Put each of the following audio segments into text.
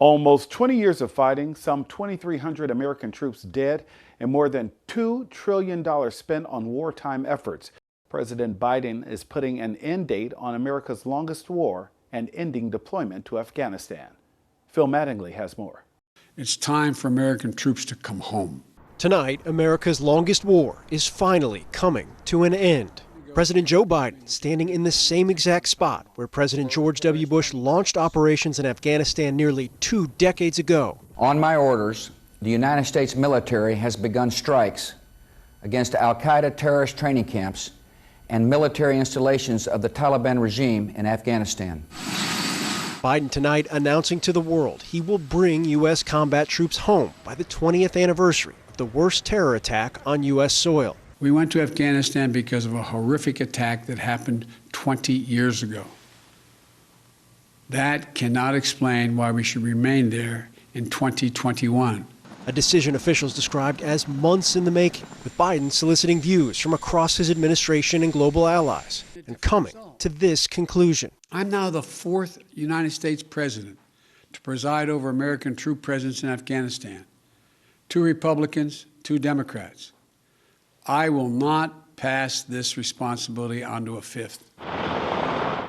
Almost 20 years of fighting, some 2,300 American troops dead, and more than $2 trillion spent on wartime efforts. President Biden is putting an end date on America's longest war and ending deployment to Afghanistan. Phil Mattingly has more. It's time for American troops to come home. Tonight, America's longest war is finally coming to an end. President Joe Biden standing in the same exact spot where President George W. Bush launched operations in Afghanistan nearly 2 decades ago. On my orders, the United States military has begun strikes against al-Qaeda terrorist training camps and military installations of the Taliban regime in Afghanistan. Biden tonight announcing to the world he will bring U.S. combat troops home by the 20th anniversary of the worst terror attack on U.S. soil. We went to Afghanistan because of a horrific attack that happened 20 years ago. That cannot explain why we should remain there in 2021. A decision officials described as months in the making, with Biden soliciting views from across his administration and global allies, and coming to this conclusion. I'm now the 4th United States president to preside over American troop presence in Afghanistan. 2 Republicans, 2 Democrats. I will not pass this responsibility on to a 5th.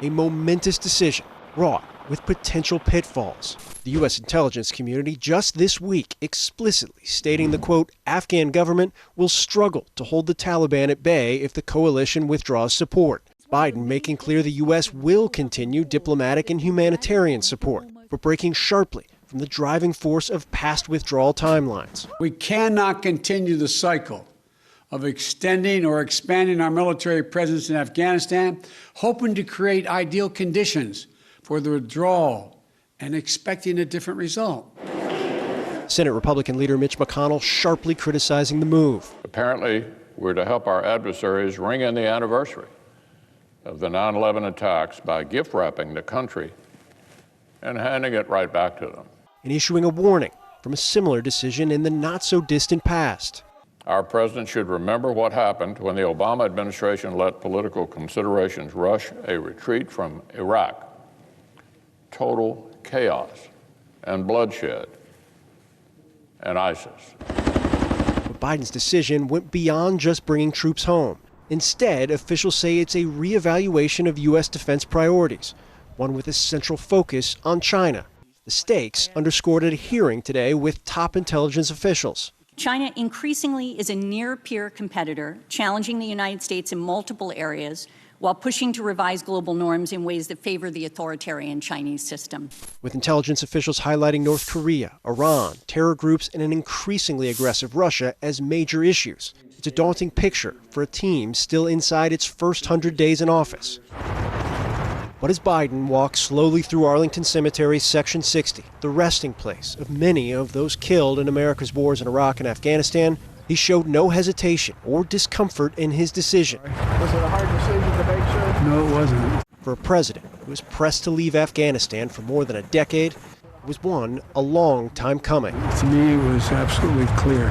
A momentous decision wrought with potential pitfalls. The U.S. intelligence community just this week explicitly stating the, quote, Afghan government will struggle to hold the Taliban at bay if the coalition withdraws support. Biden making clear the U.S. will continue diplomatic and humanitarian support, but breaking sharply from the driving force of past withdrawal timelines. We cannot continue the cycle of extending or expanding our military presence in Afghanistan, hoping to create ideal conditions for the withdrawal and expecting a different result. Senate Republican leader Mitch McConnell sharply criticizing the move. Apparently, we're to help our adversaries ring in the anniversary of the 9/11 attacks by gift wrapping the country and handing it right back to them. And issuing a warning from a similar decision in the not-so-distant past. Our president should remember what happened when the Obama administration let political considerations rush a retreat from Iraq. Total chaos and bloodshed and ISIS. But Biden's decision went beyond just bringing troops home. Instead, officials say it's a reevaluation of U.S. defense priorities, one with a central focus on China. The stakes underscored at a hearing today with top intelligence officials. China increasingly is a near-peer competitor, challenging the United States in multiple areas while pushing to revise global norms in ways that favor the authoritarian Chinese system. With intelligence officials highlighting North Korea, Iran, terror groups, and an increasingly aggressive Russia as major issues. It's a daunting picture for a team still inside its first 100 days in office. But as Biden walks slowly through Arlington Cemetery's Section 60, the resting place of many of those killed in America's wars in Iraq and Afghanistan, he showed no hesitation or discomfort in his decision. Was it a hard decision to make, sir? No, it wasn't. For a president who was pressed to leave Afghanistan for more than a decade, it was a long time coming. To me, it was absolutely clear.